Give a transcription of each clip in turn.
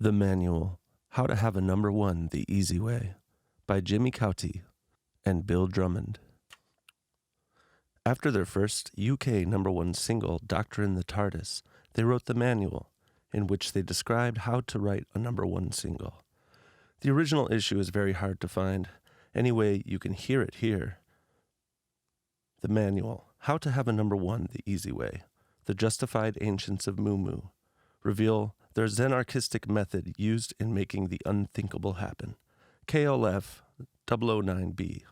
The Manual, How to Have a Number One the Easy Way, by Jimmy Cauty and Bill Drummond. After their first UK number one single, Doctorin the Tardis, they wrote the manual, in which they described how to write a number one single. The original issue is very hard to find. Anyway, you can hear it here. The Manual, How to Have a Number One the Easy Way, the Justified Ancients of MuMu, reveal their Zen-archistic method used in making the unthinkable happen. KLF 009B,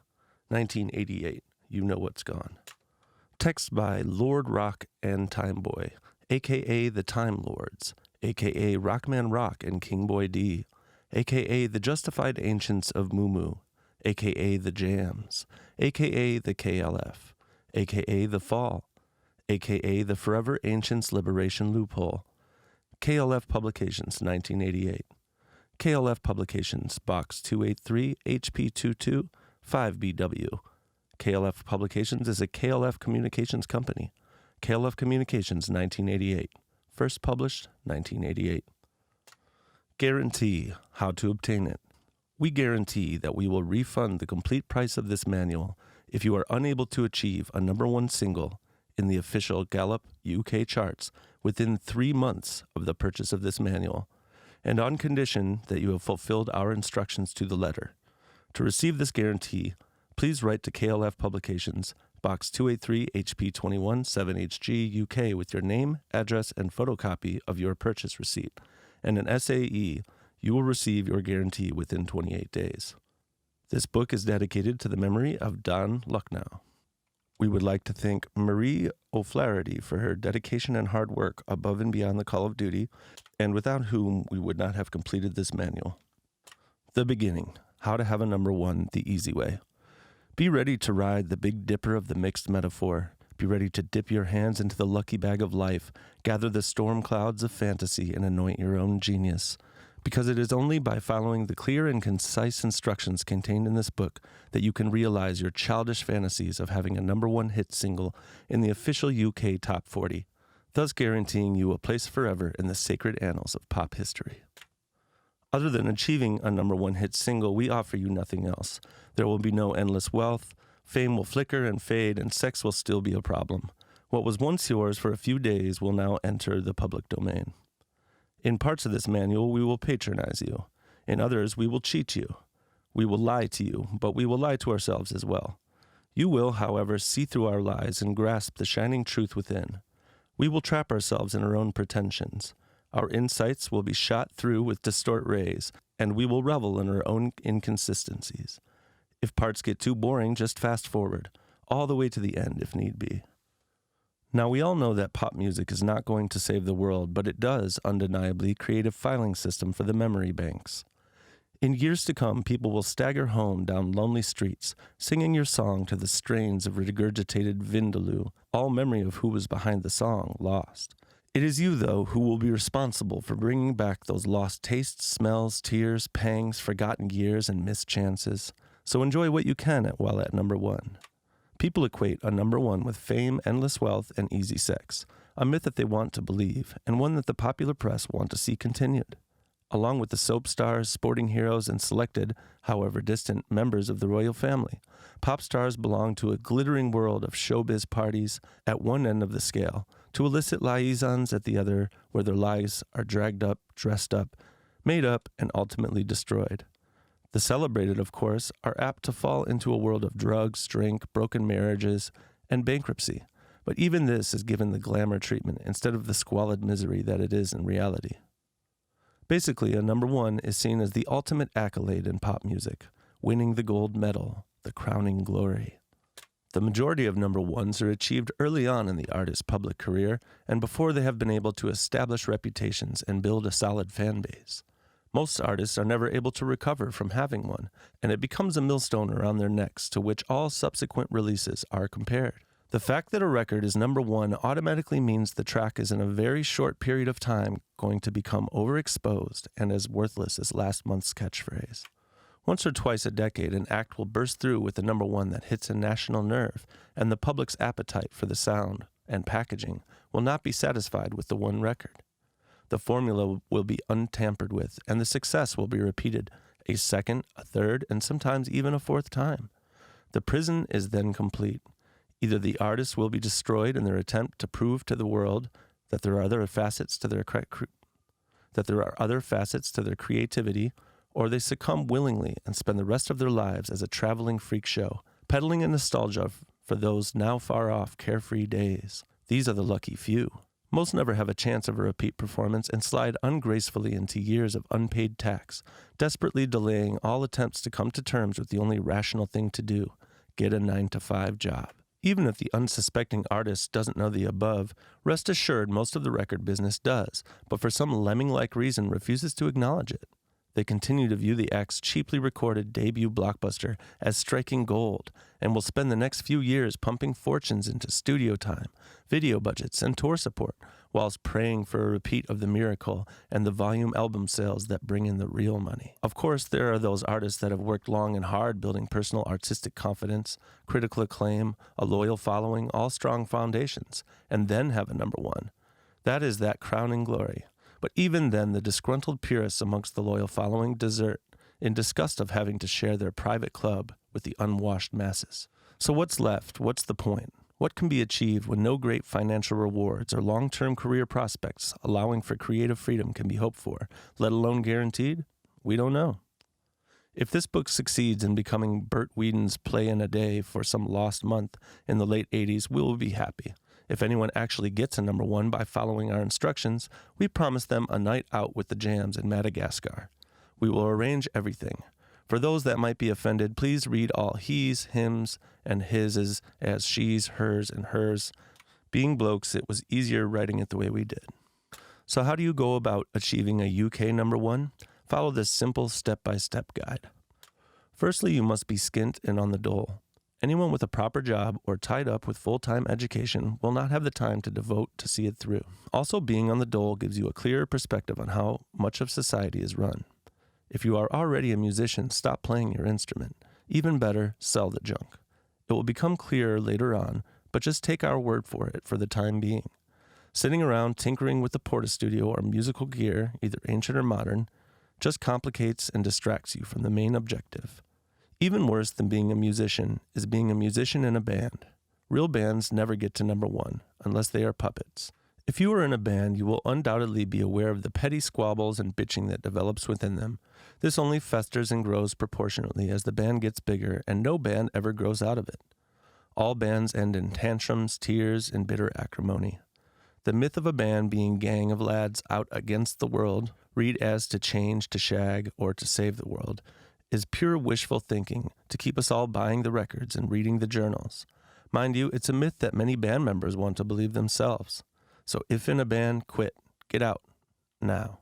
1988, You Know What's Gone. Text by Lord Rock and Timeboy, a.k.a. the Timelords, a.k.a. Rockman Rock and King Boy D, a.k.a. the Justified Ancients of MuMu, a.k.a. the Jams, a.k.a. the KLF, a.k.a. the Fall, a.k.a. the Forever Ancients Liberation Loophole. KLF Publications, 1988. KLF Publications, Box 283, HP22, 5BW. KLF Publications is a KLF Communications company. KLF Communications, 1988. First published, 1988. Guarantee, how to obtain it. We guarantee that we will refund the complete price of this manual if you are unable to achieve a number one single in the official Gallup UK charts within 3 months of the purchase of this manual, and on condition that you have fulfilled our instructions to the letter. To receive this guarantee, please write to KLF Publications, Box 283, HP21, 7HG, UK with your name, address, and photocopy of your purchase receipt, and an SAE. You will receive your guarantee within 28 days. This book is dedicated to the memory of Don Lucknow. We would like to thank Marie O'Flaherty for her dedication and hard work above and beyond the call of duty, and without whom we would not have completed this manual. The Beginning, How to Have a Number One the Easy Way. Be ready to ride the Big Dipper of the mixed metaphor. Be ready to dip your hands into the lucky bag of life, gather the storm clouds of fantasy, and anoint your own genius. Because it is only by following the clear and concise instructions contained in this book that you can realize your childish fantasies of having a number one hit single in the official UK Top 40, thus guaranteeing you a place forever in the sacred annals of pop history. Other than achieving a number one hit single, we offer you nothing else. There will be no endless wealth, fame will flicker and fade, and sex will still be a problem. What was once yours for a few days will now enter the public domain. In parts of this manual, we will patronize you. In others, we will cheat you. We will lie to you, but we will lie to ourselves as well. You will, however, see through our lies and grasp the shining truth within. We will trap ourselves in our own pretensions. Our insights will be shot through with distort rays, and we will revel in our own inconsistencies. If parts get too boring, just fast forward, all the way to the end if need be. Now, we all know that pop music is not going to save the world, but it does, undeniably, create a filing system for the memory banks. In years to come, people will stagger home down lonely streets, singing your song to the strains of regurgitated Vindaloo, all memory of who was behind the song lost. It is you, though, who will be responsible for bringing back those lost tastes, smells, tears, pangs, forgotten years, and missed chances. So enjoy what you can while at number one. People equate a number one with fame, endless wealth, and easy sex, a myth that they want to believe, and one that the popular press want to see continued. Along with the soap stars, sporting heroes, and selected, however distant, members of the royal family, pop stars belong to a glittering world of showbiz parties at one end of the scale, to illicit liaisons at the other, where their lives are dragged up, dressed up, made up, and ultimately destroyed. The celebrated, of course, are apt to fall into a world of drugs, drink, broken marriages, and bankruptcy. But even this is given the glamour treatment instead of the squalid misery that it is in reality. Basically, a number one is seen as the ultimate accolade in pop music, winning the gold medal, the crowning glory. The majority of number ones are achieved early on in the artist's public career and before they have been able to establish reputations and build a solid fan base. Most artists are never able to recover from having one, and it becomes a millstone around their necks to which all subsequent releases are compared. The fact that a record is number one automatically means the track is in a very short period of time going to become overexposed and as worthless as last month's catchphrase. Once or twice a decade, an act will burst through with the number one that hits a national nerve, and the public's appetite for the sound and packaging will not be satisfied with the one record. The formula will be untampered with, and the success will be repeated a second, a third, and sometimes even a fourth time. The prison is then complete. Either the artists will be destroyed in their attempt to prove to the world that there are other facets to their creativity, or they succumb willingly and spend the rest of their lives as a traveling freak show, peddling in nostalgia for those now far off carefree days. These are the lucky few. Most never have a chance of a repeat performance and slide ungracefully into years of unpaid tax, desperately delaying all attempts to come to terms with the only rational thing to do, get a 9-to-5 job. Even if the unsuspecting artist doesn't know the above, rest assured most of the record business does, but for some lemming-like reason refuses to acknowledge it. They continue to view the act's cheaply recorded debut blockbuster as striking gold, and will spend the next few years pumping fortunes into studio time, video budgets, and tour support, whilst praying for a repeat of the miracle and the volume album sales that bring in the real money. Of course, there are those artists that have worked long and hard building personal artistic confidence, critical acclaim, a loyal following, all strong foundations, and then have a number one. That is that crowning glory. But even then, the disgruntled purists amongst the loyal following desert in disgust of having to share their private club with the unwashed masses. So what's left? What's the point? What can be achieved when no great financial rewards or long-term career prospects allowing for creative freedom can be hoped for, let alone guaranteed? We don't know. If this book succeeds in becoming Burt Whedon's Play in a Day for some lost month in the late 80s, we will be happy. If anyone actually gets a number one by following our instructions, we promise them a night out with the jams in Madagascar. We will arrange everything. For those that might be offended, please read all he's, hims, and hises as she's, hers, and hers. Being blokes, it was easier writing it the way we did. So how do you go about achieving a UK number one? Follow this simple step-by-step guide. Firstly, you must be skint and on the dole. Anyone with a proper job or tied up with full-time education will not have the time to devote to see it through. Also, being on the dole gives you a clearer perspective on how much of society is run. If you are already a musician, stop playing your instrument. Even better, sell the junk. It will become clearer later on, but just take our word for it for the time being. Sitting around tinkering with the Portastudio or musical gear, either ancient or modern, just complicates and distracts you from the main objective. Even worse than being a musician is being a musician in a band. Real bands never get to number one, unless they are puppets. If you are in a band, you will undoubtedly be aware of the petty squabbles and bitching that develops within them. This only festers and grows proportionately as the band gets bigger, and no band ever grows out of it. All bands end in tantrums, tears, and bitter acrimony. The myth of a band being gang of lads out against the world, read as to change, to shag, or to save the world, is pure wishful thinking to keep us all buying the records and reading the journals. Mind you, it's a myth that many band members want to believe themselves. So if in a band, quit. Get out. Now.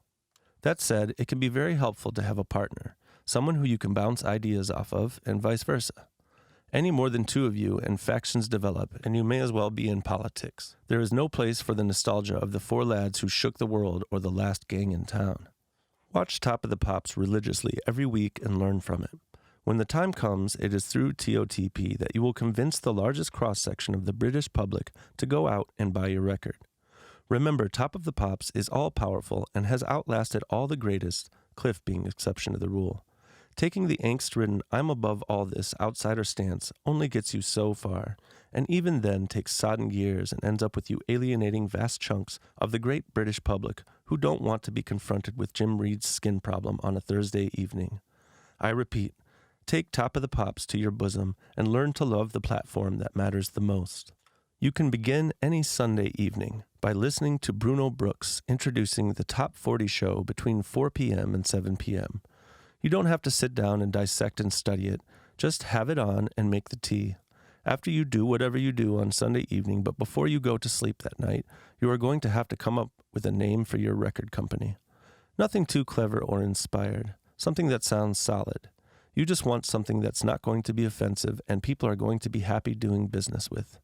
That said, it can be very helpful to have a partner, someone who you can bounce ideas off of, and vice versa. Any more than two of you and factions develop, and you may as well be in politics. There is no place for the nostalgia of the four lads who shook the world or the last gang in town. Watch Top of the Pops religiously every week and learn from it. When the time comes, it is through TOTP that you will convince the largest cross-section of the British public to go out and buy your record. Remember, Top of the Pops is all-powerful and has outlasted all the greatest, Cliff being exception to the rule. Taking the angst-ridden I'm above all this outsider stance only gets you so far, and even then takes sodden years and ends up with you alienating vast chunks of the great British public who don't want to be confronted with Jim Reed's skin problem on a Thursday evening. I repeat, take Top of the Pops to your bosom and learn to love the platform that matters the most. You can begin any Sunday evening by listening to Bruno Brooks introducing the Top 40 show between 4 p.m. and 7 p.m. You don't have to sit down and dissect and study it. Just have it on and make the tea. After you do whatever you do on Sunday evening, but before you go to sleep that night, you are going to have to come up with a name for your record company. Nothing too clever or inspired. Something that sounds solid. You just want something that's not going to be offensive and people are going to be happy doing business with.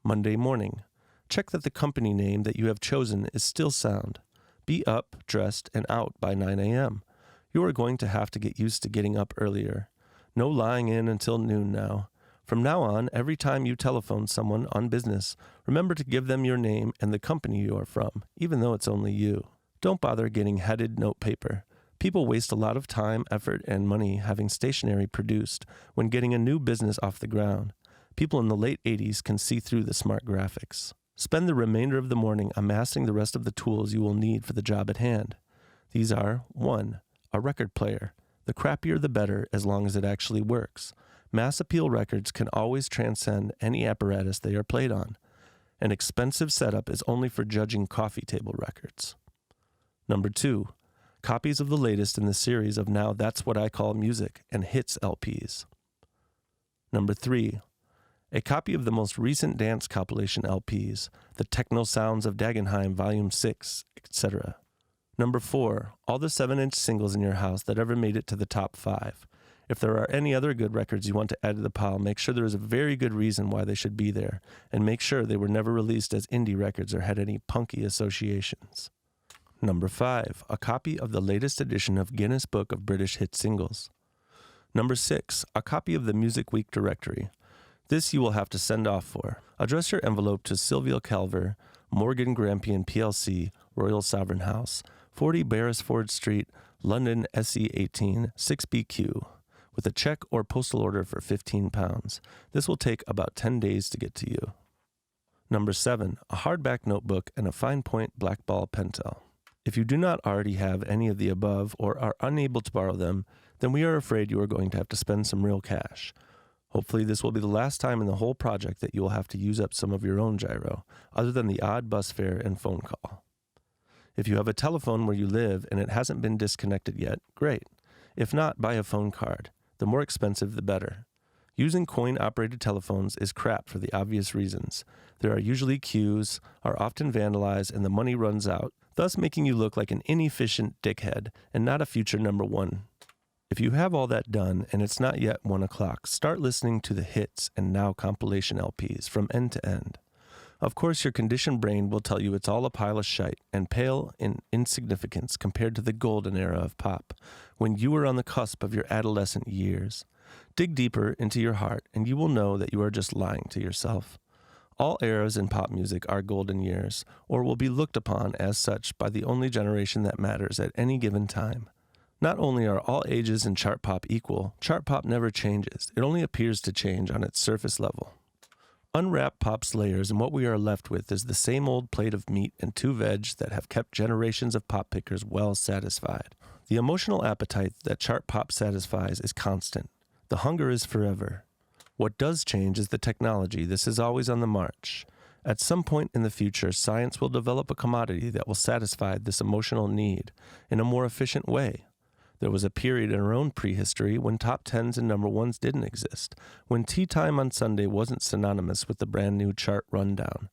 Monday morning. Check that the company name that you have chosen is still sound. Be up, dressed, and out by 9 a.m. You are going to have to get used to getting up earlier. No lying in until noon now. From now on, every time you telephone someone on business, remember to give them your name and the company you are from, even though it's only you. Don't bother getting headed notepaper. People waste a lot of time, effort, and money having stationery produced when getting a new business off the ground. People in the late 80s can see through the smart graphics. Spend the remainder of the morning amassing the rest of the tools you will need for the job at hand. These are 1. A record player. The crappier the better, as long as it actually works. Mass appeal records can always transcend any apparatus they are played on. An expensive setup is only for judging coffee table records. Number 2. Copies of the latest in the series of Now That's What I Call Music and Hits LPs. Number 3. A copy of the most recent dance compilation LPs, the Techno Sounds of Dagenheim Volume 6, etc. Number 4. All the 7-inch singles in your house that ever made it to the top 5. If there are any other good records you want to add to the pile, make sure there is a very good reason why they should be there, and make sure they were never released as indie records or had any punky associations. Number 5. A copy of the latest edition of Guinness Book of British Hit Singles. Number 6. A copy of the Music Week directory. This you will have to send off for. Address your envelope to Sylvia Calver, Morgan Grampian plc, Royal Sovereign House, 40 Beresford Street, London SE 18 6BQ, with a check or postal order for £15. This will take about 10 days to get to you. Number 7. A hardback notebook and a fine point black ball pentel. If you do not already have any of the above or are unable to borrow them, then we are afraid you are going to have to spend some real cash. Hopefully this will be the last time in the whole project that you will have to use up some of your own gyro, other than the odd bus fare and phone call. If you have a telephone where you live and it hasn't been disconnected yet, great. If not, buy a phone card. The more expensive, the better. Using coin-operated telephones is crap for the obvious reasons. There are usually queues, are often vandalized, and the money runs out, thus making you look like an inefficient dickhead and not a future number one. If you have all that done and it's not yet 1 o'clock, start listening to the hits and now compilation LPs from end to end. Of course, your conditioned brain will tell you it's all a pile of shite and pale in insignificance compared to the golden era of pop, when you were on the cusp of your adolescent years. Dig deeper into your heart and you will know that you are just lying to yourself. All eras in pop music are golden years, or will be looked upon as such by the only generation that matters at any given time. Not only are all ages in chart pop equal, chart pop never changes. It only appears to change on its surface level. Unwrap pop's layers and what we are left with is the same old plate of meat and 2 veg that have kept generations of pop pickers well satisfied. The emotional appetite that chart pop satisfies is constant. The hunger is forever. What does change is the technology. This is always on the march. At some point in the future, science will develop a commodity that will satisfy this emotional need in a more efficient way. There was a period in our own prehistory when top 10s and number 1s didn't exist, when tea time on Sunday wasn't synonymous with the brand new chart rundown.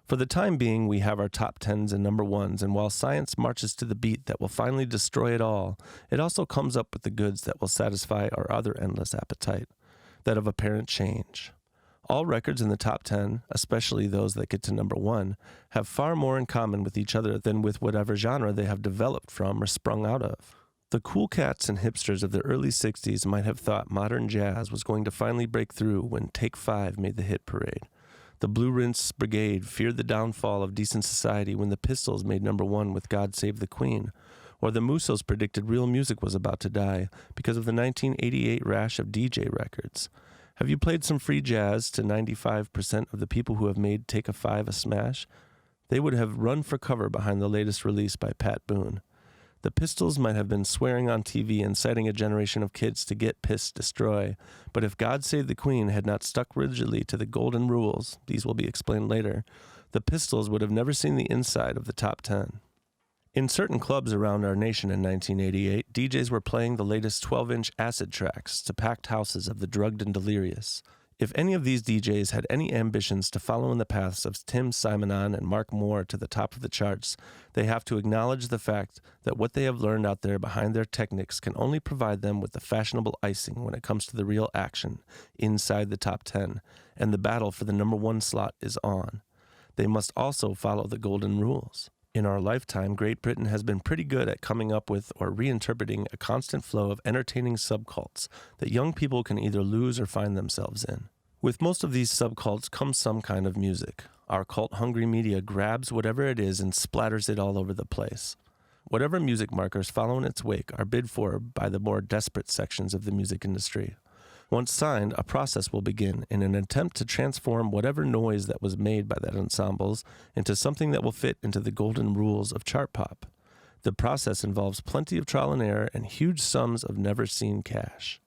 For the time being, we have our top 10s and number 1s, and while science marches to the beat that will finally destroy it all, it also comes up with the goods that will satisfy our other endless appetite, that of apparent change. All records in the top 10, especially those that get to number 1, have far more in common with each other than with whatever genre they have developed from or sprung out of. The cool cats and hipsters of the early 60s might have thought modern jazz was going to finally break through when Take 5 made the hit parade. The Blue Rinse Brigade feared the downfall of decent society when the Pistols made number 1 with God Save the Queen, or the Musos predicted real music was about to die because of the 1988 rash of DJ records. Have you played some free jazz to 95% of the people who have made Take a 5 a smash? They would have run for cover behind the latest release by Pat Boone. The Pistols might have been swearing on TV, inciting a generation of kids to get pissed, destroy. But if God Save the Queen had not stuck rigidly to the golden rules, these will be explained later, the Pistols would have never seen the inside of the top 10. In certain clubs around our nation in 1988, DJs were playing the latest 12-inch acid tracks to packed houses of the drugged and delirious. If any of these DJs had any ambitions to follow in the paths of Tim Simonon and Mark Moore to the top of the charts, they have to acknowledge the fact that what they have learned out there behind their techniques can only provide them with the fashionable icing when it comes to the real action inside the top 10, and the battle for the number 1 slot is on. They must also follow the golden rules. In our lifetime, Great Britain has been pretty good at coming up with or reinterpreting a constant flow of entertaining subcults that young people can either lose or find themselves in. With most of these subcults comes some kind of music. Our cult-hungry media grabs whatever it is and splatters it all over the place. Whatever music markers follow in its wake are bid for by the more desperate sections of the music industry. Once signed, a process will begin in an attempt to transform whatever noise that was made by that ensembles into something that will fit into the golden rules of chart pop. The process involves plenty of trial and error and huge sums of never-seen cash.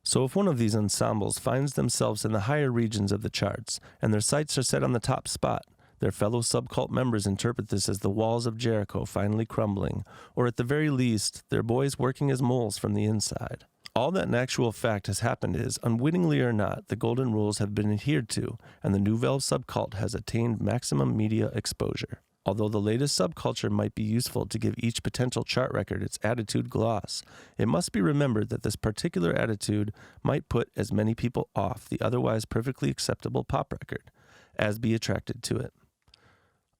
So if one of these ensembles finds themselves in the higher regions of the charts, and their sights are set on the top spot, their fellow subcult members interpret this as the walls of Jericho finally crumbling, or at the very least, their boys working as moles from the inside. All that in actual fact has happened is, unwittingly or not, the golden rules have been adhered to, and the Nouvelle subcult has attained maximum media exposure. Although the latest subculture might be useful to give each potential chart record its attitude gloss, it must be remembered that this particular attitude might put as many people off the otherwise perfectly acceptable pop record as be attracted to it.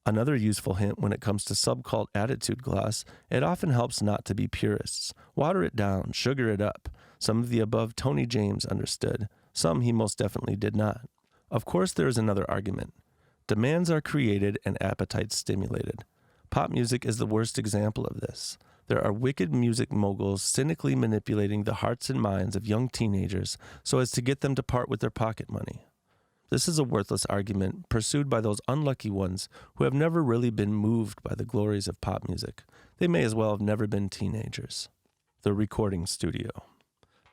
Another useful hint when it comes to subcult attitude gloss, it often helps not to be purists. Water it down, sugar it up. Some of the above Tony James understood, some he most definitely did not. Of course there is another argument. Demands are created and appetites stimulated. Pop music is the worst example of this. There are wicked music moguls cynically manipulating the hearts and minds of young teenagers so as to get them to part with their pocket money. This is a worthless argument pursued by those unlucky ones who have never really been moved by the glories of pop music. They may as well have never been teenagers. The recording studio.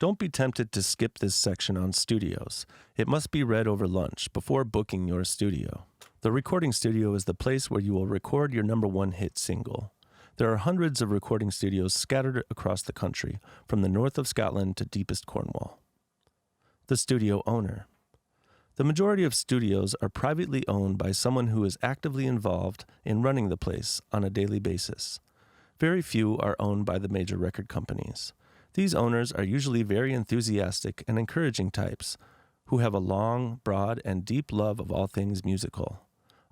Don't be tempted to skip this section on studios. It must be read over lunch before booking your studio. The recording studio is the place where you will record your #1 hit single. There are hundreds of recording studios scattered across the country, from the north of Scotland to deepest Cornwall. The studio owner. The majority of studios are privately owned by someone who is actively involved in running the place on a daily basis. Very few are owned by the major record companies. These owners are usually very enthusiastic and encouraging types who have a long, broad, and deep love of all things musical.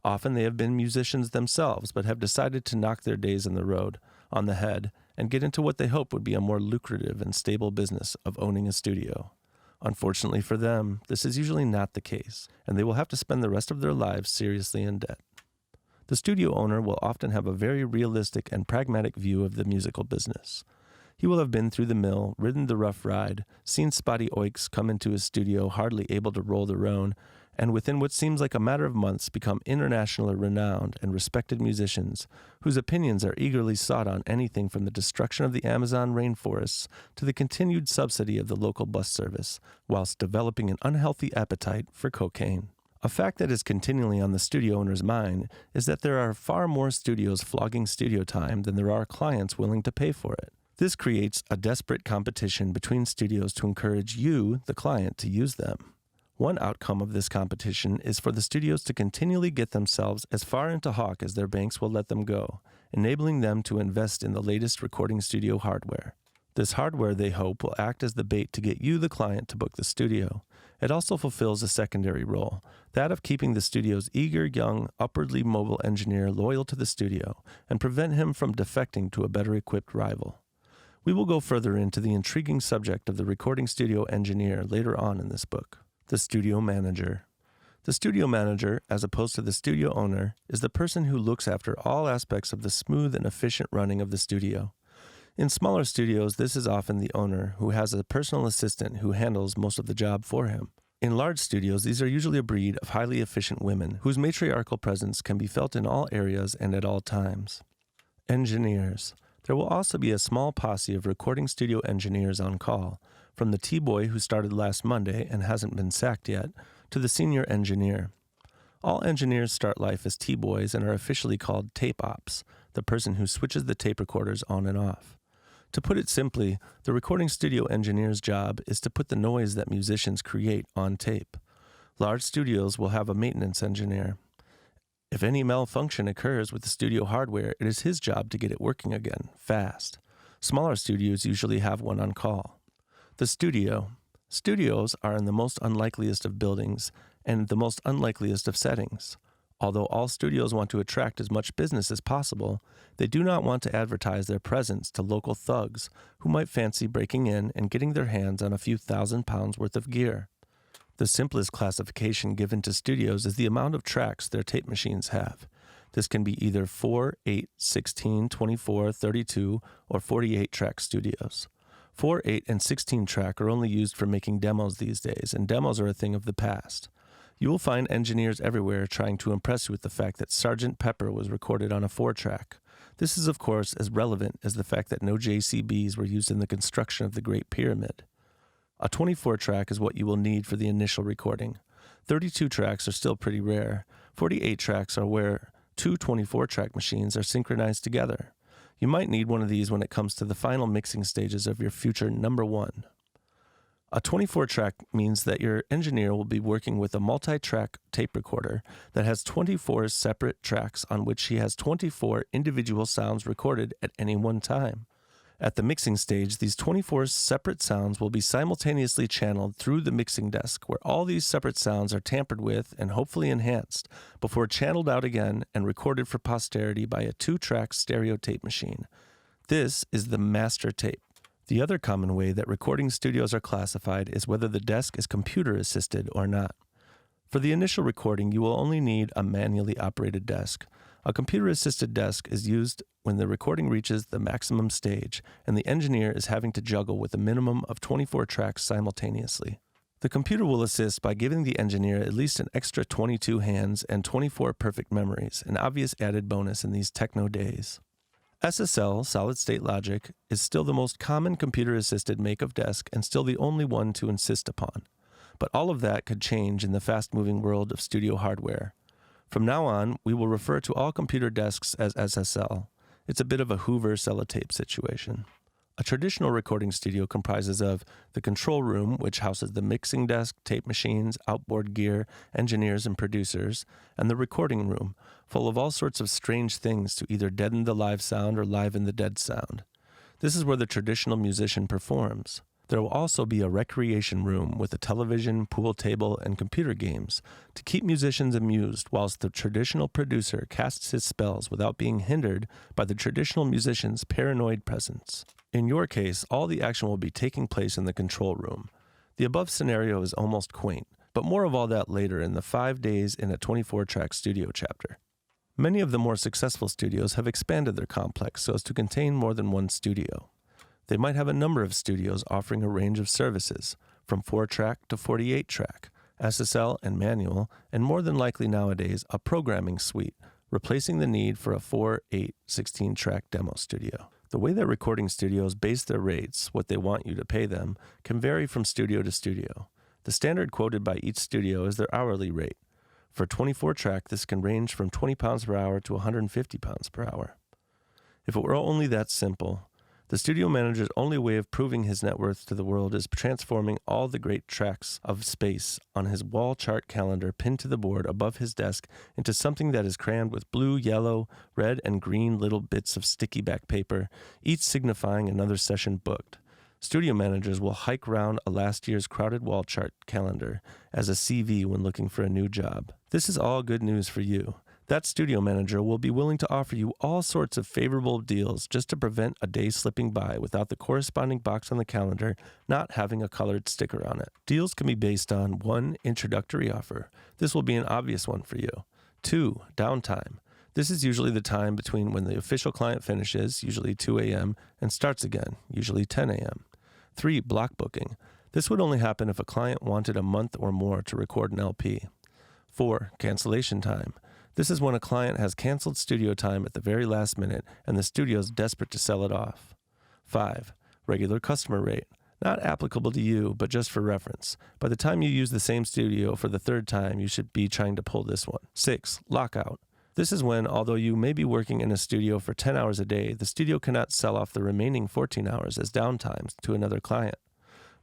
Often they have been musicians themselves, but have decided to knock their days on the road, on the head, and get into what they hope would be a more lucrative and stable business of owning a studio. Unfortunately for them, this is usually not the case, and they will have to spend the rest of their lives seriously in debt. The studio owner will often have a very realistic and pragmatic view of the musical business. He will have been through the mill, ridden the rough ride, seen spotty oiks come into his studio hardly able to roll their own, and within what seems like a matter of months become internationally renowned and respected musicians whose opinions are eagerly sought on anything from the destruction of the Amazon rainforests to the continued subsidy of the local bus service, whilst developing an unhealthy appetite for cocaine. A fact that is continually on the studio owner's mind is that there are far more studios flogging studio time than there are clients willing to pay for it. This creates a desperate competition between studios to encourage you, the client, to use them. One outcome of this competition is for the studios to continually get themselves as far into hawk as their banks will let them go, enabling them to invest in the latest recording studio hardware. This hardware, they hope, will act as the bait to get you, the client, to book the studio. It also fulfills a secondary role, that of keeping the studio's eager, young, upwardly mobile engineer loyal to the studio and prevent him from defecting to a better-equipped rival. We will go further into the intriguing subject of the recording studio engineer later on in this book. The studio manager. The studio manager, as opposed to the studio owner, is the person who looks after all aspects of the smooth and efficient running of the studio. In smaller studios, this is often the owner, who has a personal assistant who handles most of the job for him. In large studios, these are usually a breed of highly efficient women, whose matriarchal presence can be felt in all areas and at all times. Engineers. There will also be a small posse of recording studio engineers on call, from the T-boy who started last Monday and hasn't been sacked yet, to the senior engineer. All engineers start life as T-boys and are officially called tape ops, the person who switches the tape recorders on and off. To put it simply, the recording studio engineer's job is to put the noise that musicians create on tape. Large studios will have a maintenance engineer. If any malfunction occurs with the studio hardware, it is his job to get it working again, fast. Smaller studios usually have one on call. The studio. Studios are in the most unlikeliest of buildings and the most unlikeliest of settings. Although all studios want to attract as much business as possible, they do not want to advertise their presence to local thugs who might fancy breaking in and getting their hands on a few £1,000s worth of gear. The simplest classification given to studios is the amount of tracks their tape machines have. This can be either 4, 8, 16, 24, 32, or 48 track studios. 4, 8, and 16 track are only used for making demos these days, and demos are a thing of the past. You will find engineers everywhere trying to impress you with the fact that Sgt. Pepper was recorded on a 4-track. This is, of course, as relevant as the fact that no JCBs were used in the construction of the Great Pyramid. A 24-track is what you will need for the initial recording. 32 tracks are still pretty rare. 48 tracks are where 2 24-track machines are synchronized together. You might need one of these when it comes to the final mixing stages of your future number 1. A 24-track means that your engineer will be working with a multi-track tape recorder that has 24 separate tracks on which he has 24 individual sounds recorded at any one time. At the mixing stage, these 24 separate sounds will be simultaneously channeled through the mixing desk, where all these separate sounds are tampered with and hopefully enhanced before channeled out again and recorded for posterity by a 2-track stereo tape machine. This is the master tape. The other common way that recording studios are classified is whether the desk is computer-assisted or not. For the initial recording, you will only need a manually operated desk. A computer-assisted desk is used when the recording reaches the maximum stage and the engineer is having to juggle with a minimum of 24 tracks simultaneously. The computer will assist by giving the engineer at least an extra 22 hands and 24 perfect memories, an obvious added bonus in these techno days. SSL, solid-state logic, is still the most common computer-assisted make of desk and still the only one to insist upon. But all of that could change in the fast-moving world of studio hardware. From now on, we will refer to all computer desks as SSL. It's a bit of a Hoover sellotape situation. A traditional recording studio comprises of the control room, which houses the mixing desk, tape machines, outboard gear, engineers, and producers, and the recording room, full of all sorts of strange things to either deaden the live sound or liven the dead sound. This is where the traditional musician performs. There will also be a recreation room with a television, pool table, and computer games to keep musicians amused whilst the traditional producer casts his spells without being hindered by the traditional musician's paranoid presence. In your case, all the action will be taking place in the control room. The above scenario is almost quaint, but more of all that later in the 5 days in a 24-track studio chapter. Many of the more successful studios have expanded their complex so as to contain more than one studio. They might have a number of studios offering a range of services, from 4-track to 48-track, SSL and manual, and more than likely nowadays a programming suite, replacing the need for a 4, 8, 16-track demo studio. The way that recording studios base their rates, what they want you to pay them, can vary from studio to studio. The standard quoted by each studio is their hourly rate. For 24-track, this can range from £20 per hour to £150 per hour. If it were only that simple, the studio manager's only way of proving his net worth to the world is transforming all the great tracks of space on his wall chart calendar pinned to the board above his desk into something that is crammed with blue, yellow, red, and green little bits of sticky back paper, each signifying another session booked. Studio managers will hike round a last year's crowded wall chart calendar as a CV when looking for a new job. This is all good news for you. That studio manager will be willing to offer you all sorts of favorable deals just to prevent a day slipping by without the corresponding box on the calendar not having a colored sticker on it. Deals can be based on 1. Introductory offer. This will be an obvious one for you. 2. Downtime. This is usually the time between when the official client finishes, usually 2 a.m., and starts again, usually 10 a.m. 3. Block booking. This would only happen if a client wanted a month or more to record an LP. 4. Cancellation time. This is when a client has canceled studio time at the very last minute and the studio is desperate to sell it off. 5. Regular customer rate. Not applicable to you, but just for reference. By the time you use the same studio for the 3rd time, you should be trying to pull this one. 6. Lockout. This is when, although you may be working in a studio for 10 hours a day, the studio cannot sell off the remaining 14 hours as downtimes to another client.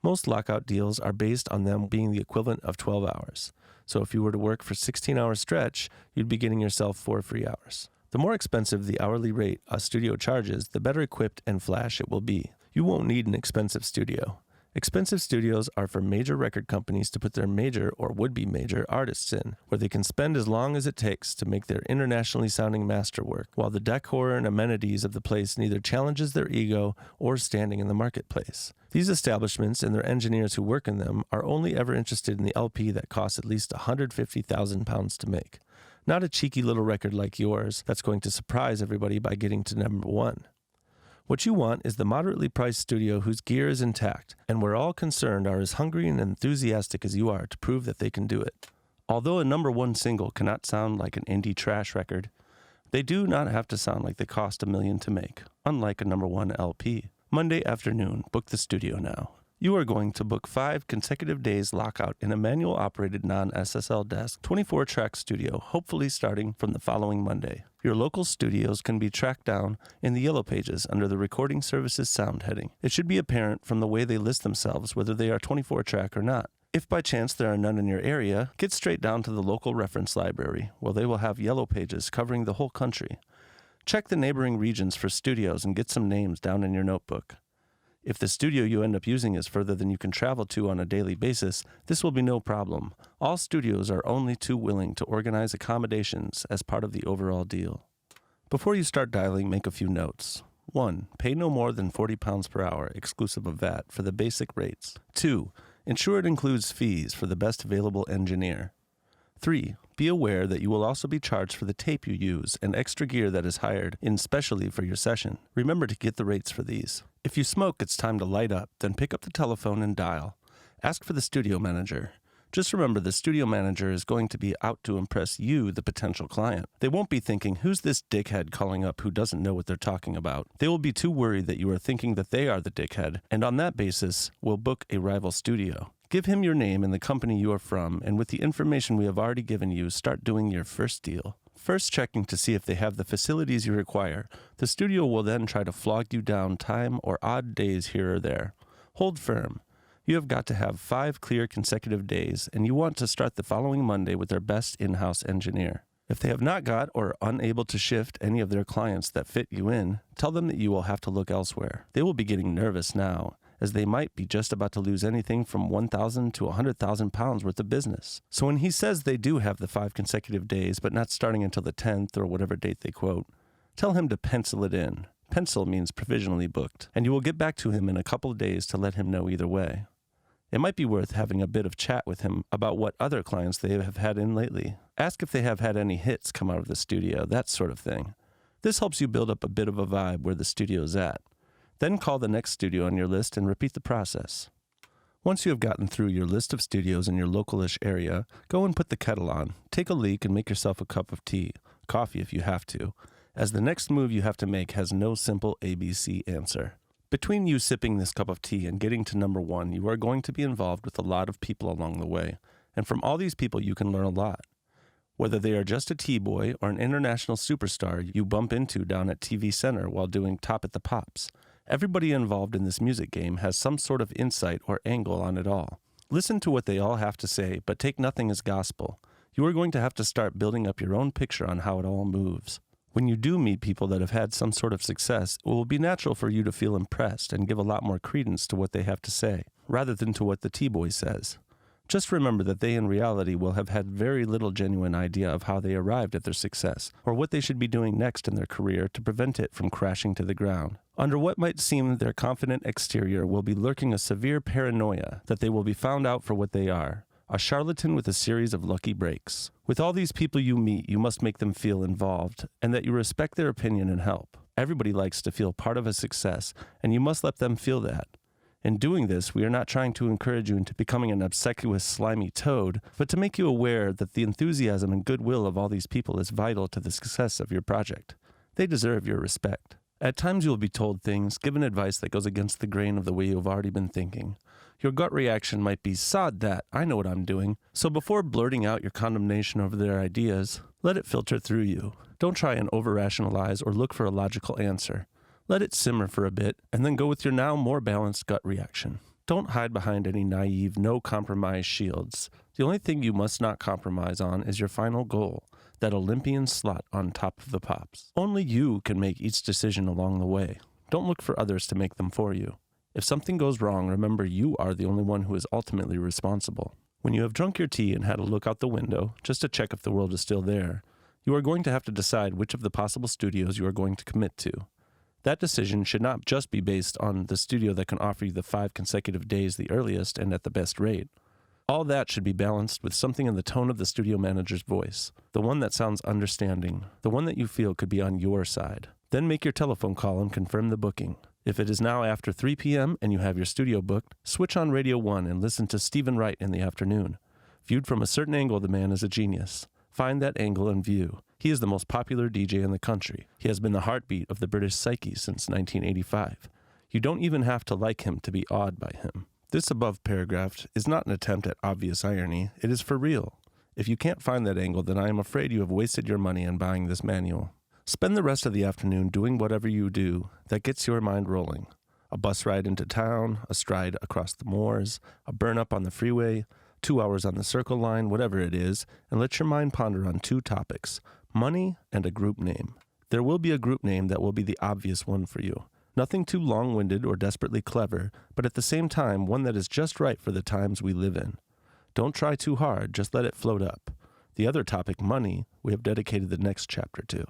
Most lockout deals are based on them being the equivalent of 12 hours. So if you were to work for a 16-hour stretch, you'd be getting yourself 4 free hours. The more expensive the hourly rate a studio charges, the better equipped and flash it will be. You won't need an expensive studio. Expensive studios are for major record companies to put their major or would-be major artists in, where they can spend as long as it takes to make their internationally sounding masterwork, while the decor and amenities of the place neither challenges their ego or standing in the marketplace. These establishments and their engineers who work in them are only ever interested in the LP that costs at least £150,000 to make, not a cheeky little record like yours that's going to surprise everybody by getting to number 1. What you want is the moderately priced studio whose gear is intact, and where all concerned are as hungry and enthusiastic as you are to prove that they can do it. Although a number 1 single cannot sound like an indie trash record, they do not have to sound like they cost $1 million to make, unlike a number 1 LP. Monday afternoon, book the studio now. You are going to book 5 consecutive days lockout in a manual-operated non-SSL desk 24-track studio, hopefully starting from the following Monday. Your local studios can be tracked down in the yellow pages under the Recording Services Sound heading. It should be apparent from the way they list themselves whether they are 24-track or not. If by chance there are none in your area, get straight down to the local reference library, where they will have yellow pages covering the whole country. Check the neighboring regions for studios and get some names down in your notebook. If the studio you end up using is further than you can travel to on a daily basis, this will be no problem. All studios are only too willing to organize accommodations as part of the overall deal. Before you start dialing, make a few notes. 1. Pay no more than £40 per hour, exclusive of VAT, for the basic rates. 2. Ensure it includes fees for the best available engineer. 3. Be aware that you will also be charged for the tape you use and extra gear that is hired in specially for your session. Remember to get the rates for these. If you smoke, it's time to light up, then pick up the telephone and dial. Ask for the studio manager. Just remember the studio manager is going to be out to impress you, the potential client. They won't be thinking, who's this dickhead calling up who doesn't know what they're talking about? They will be too worried that you are thinking that they are the dickhead, and on that basis, will book a rival studio. Give him your name and the company you are from, and with the information we have already given you, start doing your first deal. First checking to see if they have the facilities you require. The studio will then try to flog you down time or odd days here or there. Hold firm. You have got to have 5 clear consecutive days, and you want to start the following Monday with their best in-house engineer. If they have not got or are unable to shift any of their clients that fit you in, tell them that you will have to look elsewhere. They will be getting nervous now, as they might be just about to lose anything from £1,000 to £100,000 worth of business. So when he says they do have the 5 consecutive days, but not starting until the 10th or whatever date they quote, tell him to pencil it in. Pencil means provisionally booked, and you will get back to him in a couple of days to let him know either way. It might be worth having a bit of chat with him about what other clients they have had in lately. Ask if they have had any hits come out of the studio, that sort of thing. This helps you build up a bit of a vibe where the studio's at. Then call the next studio on your list and repeat the process. Once you have gotten through your list of studios in your localish area, go and put the kettle on, take a leak, and make yourself a cup of tea, coffee if you have to, as the next move you have to make has no simple ABC answer. Between you sipping this cup of tea and getting to number 1, you are going to be involved with a lot of people along the way, and from all these people you can learn a lot. Whether they are just a T-boy or an international superstar you bump into down at TV Center while doing Top at the Pops, everybody involved in this music game has some sort of insight or angle on it all. Listen to what they all have to say, but take nothing as gospel. You are going to have to start building up your own picture on how it all moves. When you do meet people that have had some sort of success, it will be natural for you to feel impressed and give a lot more credence to what they have to say, rather than to what the T-boy says. Just remember that they in reality will have had very little genuine idea of how they arrived at their success, or what they should be doing next in their career to prevent it from crashing to the ground. Under what might seem their confident exterior will be lurking a severe paranoia that they will be found out for what they are. A charlatan with a series of lucky breaks. With all these people you meet, you must make them feel involved, and that you respect their opinion and help. Everybody likes to feel part of a success, and you must let them feel that. In doing this, we are not trying to encourage you into becoming an obsequious, slimy toad, but to make you aware that the enthusiasm and goodwill of all these people is vital to the success of your project. They deserve your respect. At times you will be told things, given advice that goes against the grain of the way you have already been thinking. Your gut reaction might be, sod that, I know what I'm doing. So before blurting out your condemnation over their ideas, let it filter through you. Don't try and over-rationalize or look for a logical answer. Let it simmer for a bit, and then go with your now more balanced gut reaction. Don't hide behind any naive, no-compromise shields. The only thing you must not compromise on is your final goal, that Olympian slot on Top of the Pops. Only you can make each decision along the way. Don't look for others to make them for you. If something goes wrong, remember you are the only one who is ultimately responsible. When you have drunk your tea and had a look out the window, just to check if the world is still there, you are going to have to decide which of the possible studios you are going to commit to. That decision should not just be based on the studio that can offer you the 5 consecutive days the earliest and at the best rate. All that should be balanced with something in the tone of the studio manager's voice, the one that sounds understanding, the one that you feel could be on your side. Then make your telephone call and confirm the booking. If it is now after 3 p.m. and you have your studio booked, switch on Radio 1 and listen to Stephen Wright in the afternoon. Viewed from a certain angle, the man is a genius. Find that angle and view. He is the most popular DJ in the country. He has been the heartbeat of the British psyche since 1985. You don't even have to like him to be awed by him. This above paragraph is not an attempt at obvious irony. It is for real. If you can't find that angle, then I am afraid you have wasted your money on buying this manual. Spend the rest of the afternoon doing whatever you do that gets your mind rolling. A bus ride into town, a stride across the moors, a burn-up on the freeway, 2 hours on the Circle Line, whatever it is, and let your mind ponder on 2 topics, money and a group name. There will be a group name that will be the obvious one for you. Nothing too long-winded or desperately clever, but at the same time, one that is just right for the times we live in. Don't try too hard, just let it float up. The other topic, money, we have dedicated the next chapter to.